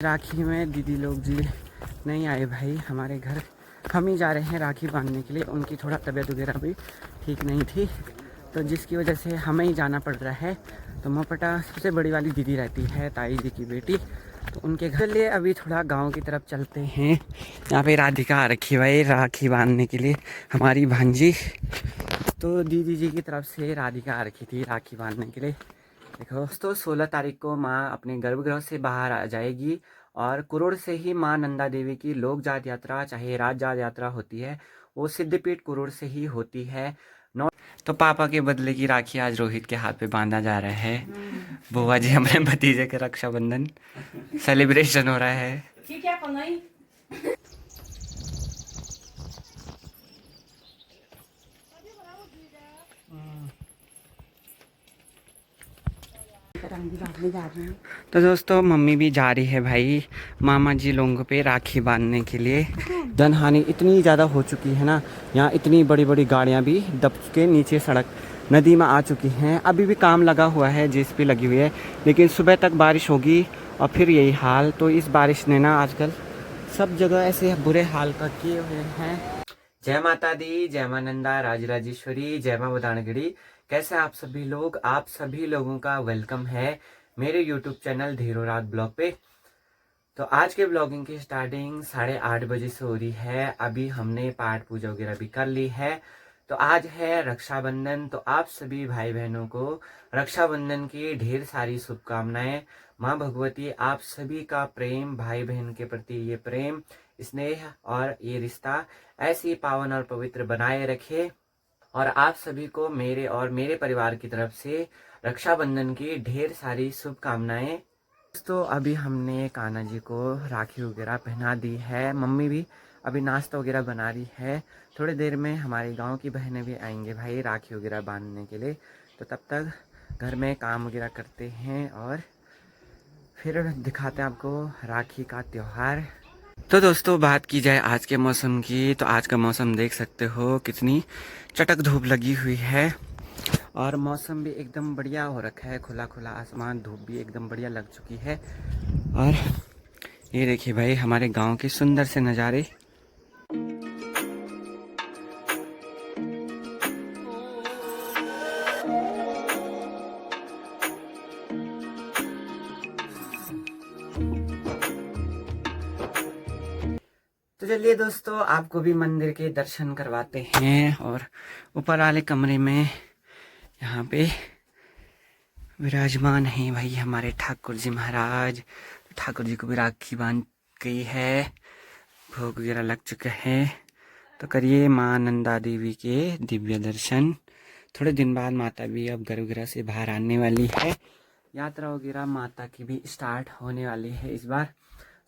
राखी में दीदी लोग जी नहीं आए भाई हमारे घर। हम ही जा रहे हैं राखी बांधने के लिए। उनकी थोड़ा तबीयत वगैरह भी ठीक नहीं थी, तो जिसकी वजह से हमें ही जाना पड़ रहा है। तो मोपटा सबसे बड़ी वाली दीदी रहती है, ताई जी की बेटी, तो उनके घर लिए अभी थोड़ा गांव की तरफ चलते हैं। यहाँ पे राधिका आ रखी भाई राखी बांधने के लिए, हमारी भांजी। तो दीदी जी की तरफ से राधिका आ रखी थी राखी बांधने के लिए। देखो दोस्तों, 16 तारीख को माँ अपने गर्भगृह से बाहर आ जाएगी और कुरुड़ से ही माँ नंदा देवी की लोक जात यात्रा, चाहे राज जात यात्रा होती है, वो सिद्धपीठ कुरुड़ से ही होती है। तो पापा के बदले की राखी आज रोहित के हाथ पे बांधा जा रहा है। बुआ जी हमारे भतीजे के रक्षाबंधन सेलिब्रेशन हो रहा है। तो दोस्तों मम्मी भी जा रही है भाई मामा जी लोगों पे राखी बांधने के लिए। जनहानि इतनी ज़्यादा हो चुकी है ना, यहाँ इतनी बड़ी बड़ी गाड़ियाँ भी दब के नीचे सड़क नदी में आ चुकी हैं। अभी भी काम लगा हुआ है, जेसीबी लगी हुई है, लेकिन सुबह तक बारिश होगी और फिर यही हाल। तो इस बारिश ने ना आजकल सब जगह ऐसे बुरे हाल कर किए हुए हैं। जय माता दी, जय मां नंदा राजराजेश्वरी, जय मां बुदानगढ़ी। कैसे आप सभी लोग? आप सभी लोगों का वेलकम है मेरे यूट्यूब चैनल धीरो रात ब्लॉग पे। तो आज के ब्लॉगिंग की स्टार्टिंग 8:30 बजे से हो रही है। अभी हमने पाठ पूजा वगैरह भी कर ली है। तो आज है रक्षाबंधन, तो आप सभी भाई बहनों को रक्षाबंधन की ढेर सारी शुभकामनाएं। माँ भगवती आप सभी का प्रेम, भाई बहन के प्रति ये प्रेम, स्नेह और ये रिश्ता ऐसे ही पावन और पवित्र बनाए रखे। और आप सभी को मेरे और मेरे परिवार की तरफ से रक्षाबंधन की ढेर सारी शुभकामनाएं। तो अभी हमने कान्हा जी को राखी वगैरह पहना दी है। मम्मी भी अभी नाश्ता वगैरह बना रही है। थोड़ी देर में हमारे गांव की बहनें भी आएंगे भाई राखी वगैरह बांधने के लिए। तो तब तक घर में काम वगैरह करते हैं और फिर दिखाते हैं आपको राखी का त्यौहार। तो दोस्तों बात की जाए आज के मौसम की, तो आज का मौसम देख सकते हो कितनी चटक धूप लगी हुई है और मौसम भी एकदम बढ़िया हो रखा है। खुला खुला आसमान, धूप भी एकदम बढ़िया लग चुकी है। और ये देखिए भाई हमारे गांव के सुंदर से नज़ारे। तो चलिए दोस्तों आपको भी मंदिर के दर्शन करवाते हैं। और ऊपर वाले कमरे में यहाँ पे विराजमान हैं भाई हमारे ठाकुर जी महाराज। ठाकुर जी को भी राखी बांध गई है, भोग वगैरह लग चुका है। तो करिए माँ नंदा देवी के दिव्य दर्शन। थोड़े दिन बाद माता भी अब गर्भगृह से बाहर आने वाली है। यात्रा वगैरह माता की भी स्टार्ट होने वाली है इस बार।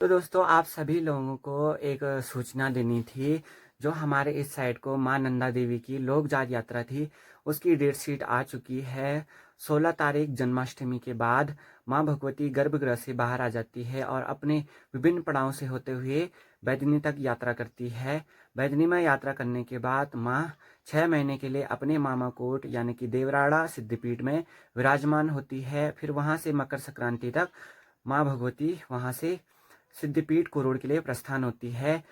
तो दोस्तों आप सभी लोगों को एक सूचना देनी थी। जो हमारे इस साइड को माँ नंदा देवी की लोक जात यात्रा थी, उसकी डेट शीट आ चुकी है। 16 तारीख जन्माष्टमी के बाद माँ भगवती गर्भगृह से बाहर आ जाती है और अपने विभिन्न पड़ावों से होते हुए बैदनी तक यात्रा करती है। बैदनी में यात्रा करने के बाद माँ 6 महीने के लिए अपने मामा कोट यानी कि देवराड़ा सिद्धपीठ में विराजमान होती है। फिर वहाँ से मकर संक्रांति तक माँ भगवती वहाँ से सिद्धपीठ कुरुड़ के लिए प्रस्थान होती है।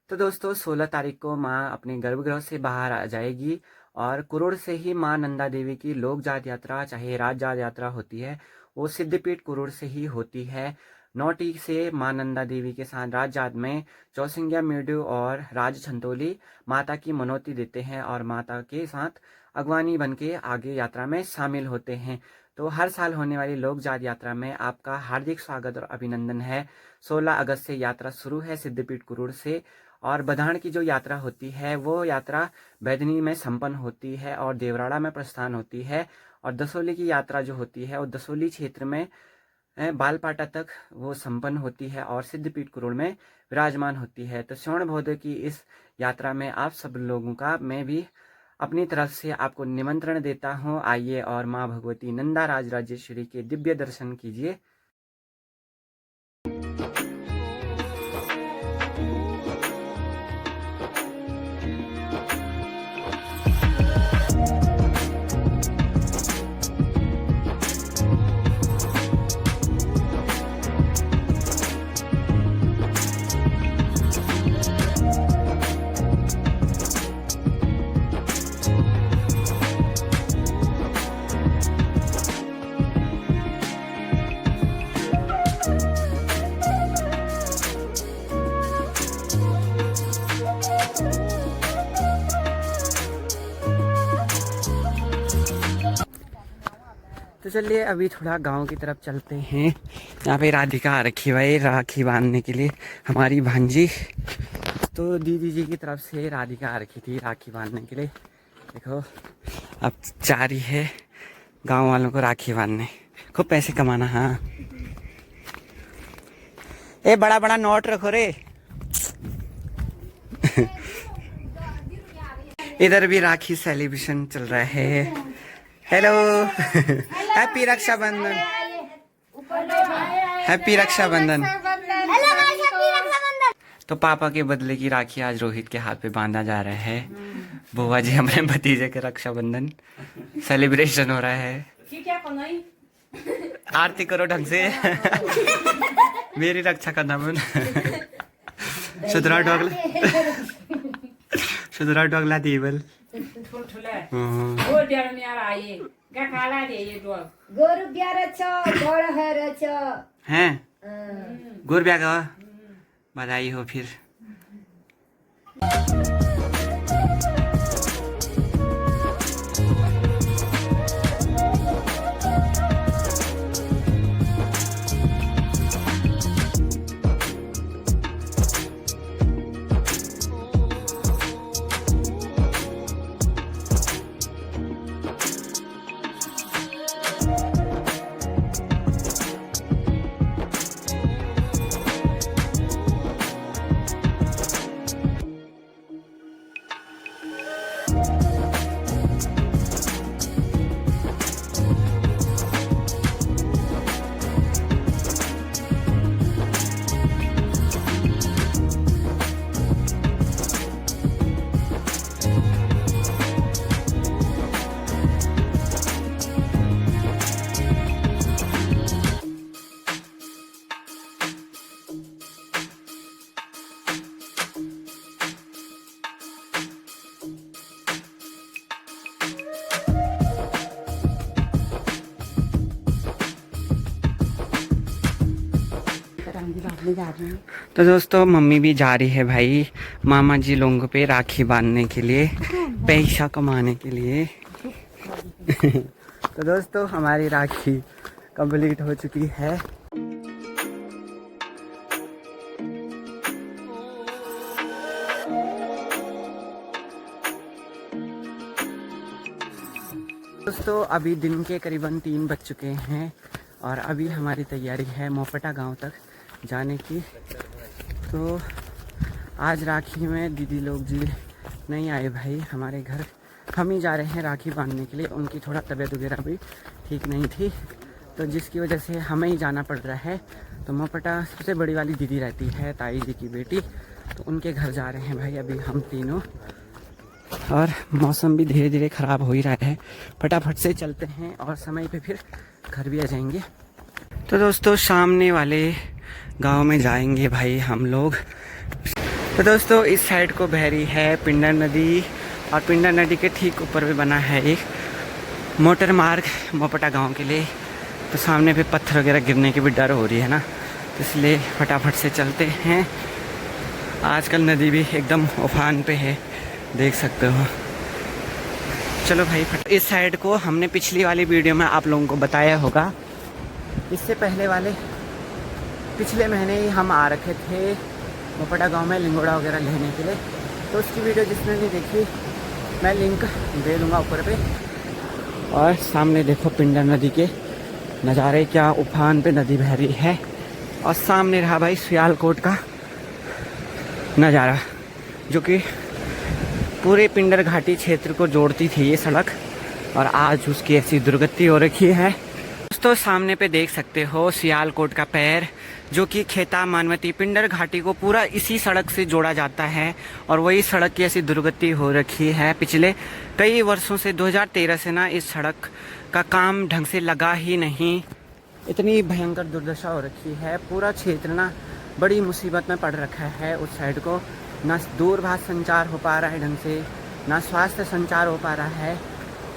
तो दोस्तों 16 तारीख को माँ अपने गर्भगृह से बाहर आ जाएगी और कुरुड़ से ही माँ नंदा देवी की लोक जात यात्रा, चाहे राज जात यात्रा होती है, वो सिद्धपीठ कुरुड़ से ही होती है। 9 से माँ नंदा देवी के साथ राज जात में चौसिंगिया मेडू और राज छंतोली माता की मनौती देते हैं और माता के साथ अगवानी बन के आगे यात्रा में शामिल होते हैं। तो हर साल होने वाली लोक जात यात्रा में आपका हार्दिक स्वागत और अभिनंदन है। 16 अगस्त से यात्रा शुरू है सिद्धपीठ कुरुड़ से। और बधान की जो यात्रा होती है वो यात्रा बैदनी में संपन्न होती है और देवराड़ा में प्रस्थान होती है। और दसोली की यात्रा जो होती है वो दसोली क्षेत्र में बालपाटा तक वो संपन्न होती है और सिद्धपीठ कुरुड़ में विराजमान होती है। तो श्रवण भादर की इस यात्रा में आप सब लोगों का मैं भी अपनी तरफ से आपको निमंत्रण देता हूँ। आइए और माँ भगवती नंदा राजराजेश्वरी के दिव्य दर्शन कीजिए। चलिए अभी थोड़ा गांव की तरफ चलते हैं। यहाँ पे राधिका आ रखी भाई राखी बांधने के लिए, हमारी भांजी। तो दीदी जी की तरफ से राधिका आ रखी थी राखी बांधने के लिए। देखो अब जा रही है गांव वालों को राखी बांधने, खूब पैसे कमाना। हाँ ए बड़ा बड़ा नोट रखो रे। इधर भी राखी सेलिब्रेशन चल रहा है। Hello happy Rakshabandhan, happy Rakshabandhan. तो पापा के बदले की राखी आज रोहित के हाथ पे बांधा जा रहा है। बुआ जी हमारे भतीजे के रक्षाबंधन सेलिब्रेशन हो रहा है। आरती करो ढंग से। मेरी रक्षा करना मन। सुधरा डोगला, सुधरा डोगला दीवल। गोरु ब्यार छ बड़ हर छ हैं गुर ब्याह का बधाई हो फिर। तो दोस्तों मम्मी भी जा रही है भाई मामा जी लोगों पे राखी बांधने के लिए, पैसा कमाने के लिए। तो दोस्तों हमारी राखी कंप्लीट हो चुकी है। दोस्तों अभी दिन के करीबन 3 बज चुके हैं और अभी हमारी तैयारी है मोपटा गांव तक जाने की। तो आज राखी में दीदी लोग जी नहीं आए भाई हमारे घर, हम ही जा रहे हैं राखी बांधने के लिए। उनकी थोड़ा तबीयत वगैरह भी ठीक नहीं थी तो जिसकी वजह से हमें ही जाना पड़ रहा है। तो मोपटा सबसे बड़ी वाली दीदी रहती है ताई जी की बेटी, तो उनके घर जा रहे हैं भाई अभी हम तीनों। और मौसम भी धीरे धीरे ख़राब हो ही रहा है, फटाफट से चलते हैं और समय पे फिर घर भी आ जाएंगे। तो दोस्तों सामने वाले गांव में जाएंगे भाई हम लोग। तो दोस्तों इस साइड को बह रही है पिंडर नदी और पिंडर नदी के ठीक ऊपर भी बना है एक मोटर मार्ग मोपटा गांव के लिए। तो सामने पे पत्थर वगैरह गिरने की भी डर हो रही है ना, तो इसलिए फटाफट से चलते हैं। आजकल नदी भी एकदम उफान पे है, देख सकते हो। चलो भाई इस साइड को हमने पिछली वाली वीडियो में आप लोगों को बताया होगा, इससे पहले वाले पिछले महीने ही हम आ रखे थे मोपटा गांव में लिंगोड़ा वगैरह लेने के लिए। तो उसकी वीडियो जिसने नहीं देखी मैं लिंक दे दूंगा ऊपर पे। और सामने देखो पिंडर नदी के नज़ारे, क्या उफान पे नदी बह रही है। और सामने रहा भाई सियालकोट का नज़ारा, जो कि पूरे पिंडर घाटी क्षेत्र को जोड़ती थी ये सड़क, और आज उसकी ऐसी दुर्गति हो रखी है। दोस्तों सामने पे देख सकते हो सियालकोट का पैर, जो कि खेता मानवती पिंडर घाटी को पूरा इसी सड़क से जोड़ा जाता है। और वही सड़क की ऐसी दुर्गति हो रखी है पिछले कई वर्षों से। 2013 से ना इस सड़क का काम ढंग से लगा ही नहीं, इतनी भयंकर दुर्दशा हो रखी है। पूरा क्षेत्र ना बड़ी मुसीबत में पड़ रखा है। उस साइड को ना दूरभाष संचार हो पा रहा है ढंग से, ना स्वास्थ्य संचार हो पा रहा है।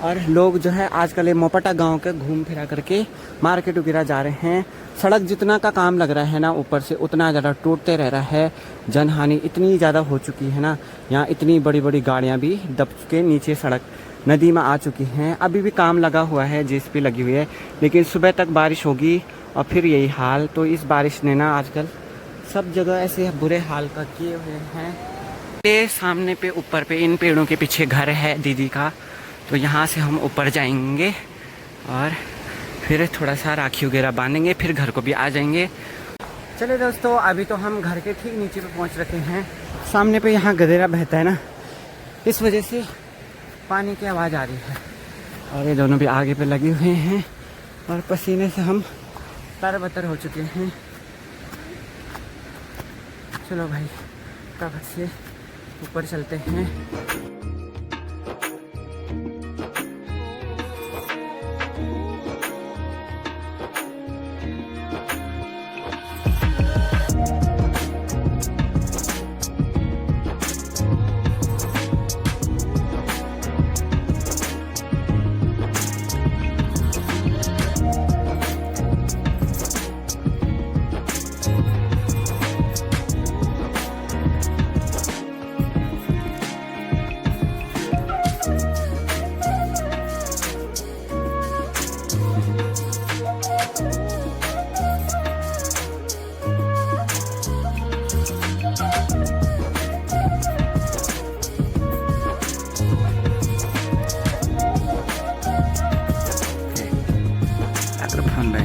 और लोग जो है आजकल ये मोपटा गांव के घूम फिरा करके मार्केट वगैरह जा रहे हैं। सड़क जितना का काम लग रहा है ना ऊपर से, उतना ज़्यादा टूटते रह रहा है। जनहानि इतनी ज़्यादा हो चुकी है ना, यहाँ इतनी बड़ी बड़ी गाड़ियाँ भी दब के नीचे सड़क नदी में आ चुकी हैं। अभी भी काम लगा हुआ है, जेसीबी लगी हुई है, लेकिन सुबह तक बारिश होगी और फिर यही हाल। तो इस बारिश ने ना आजकल सब जगह ऐसे बुरे हाल का किए हुए हैं। ये सामने पे ऊपर पे इन पेड़ों के पीछे घर है दीदी का, तो यहाँ से हम ऊपर जाएंगे और फिर थोड़ा सा राखी वगैरह बांधेंगे, फिर घर को भी आ जाएंगे। चलिए दोस्तों, अभी तो हम घर के ठीक नीचे पे पहुँच रखे हैं। सामने पे यहाँ गधेरा बहता है ना, इस वजह से पानी की आवाज़ आ रही है। और ये दोनों भी आगे पे लगे हुए हैं और पसीने से हम तरबतर हो चुके हैं। चलो भाई, फटाफट से ऊपर चलते हैं। फोन पे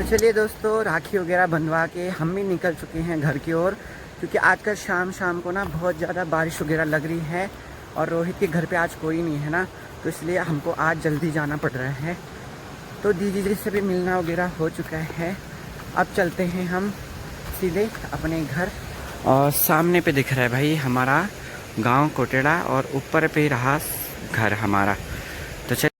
चलिए दोस्तों, राखी वगैरह बंधवा के हम भी निकल चुके हैं घर की ओर, क्योंकि आजकल शाम को ना बहुत ज़्यादा बारिश वगैरह लग रही है और रोहित के घर पे आज कोई नहीं है ना, तो इसलिए हमको आज जल्दी जाना पड़ रहा है। तो दीदी से भी मिलना वगैरह हो चुका है। अब चलते हैं हम सीधे अपने घर। और सामने पे दिख रहा है भाई हमारा गांव कोटेड़ा और ऊपर पे रहा घर हमारा। तो चलिए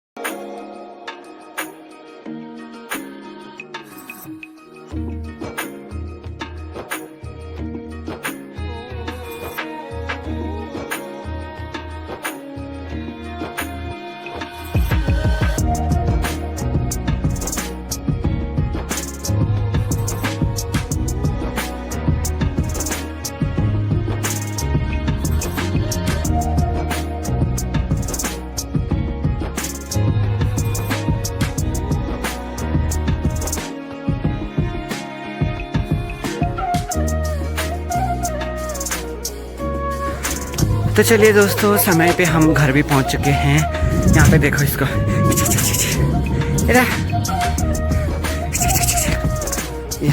तो चलिए दोस्तों, समय पे हम घर भी पहुंच चुके हैं। यहाँ पे देखो इसको, ये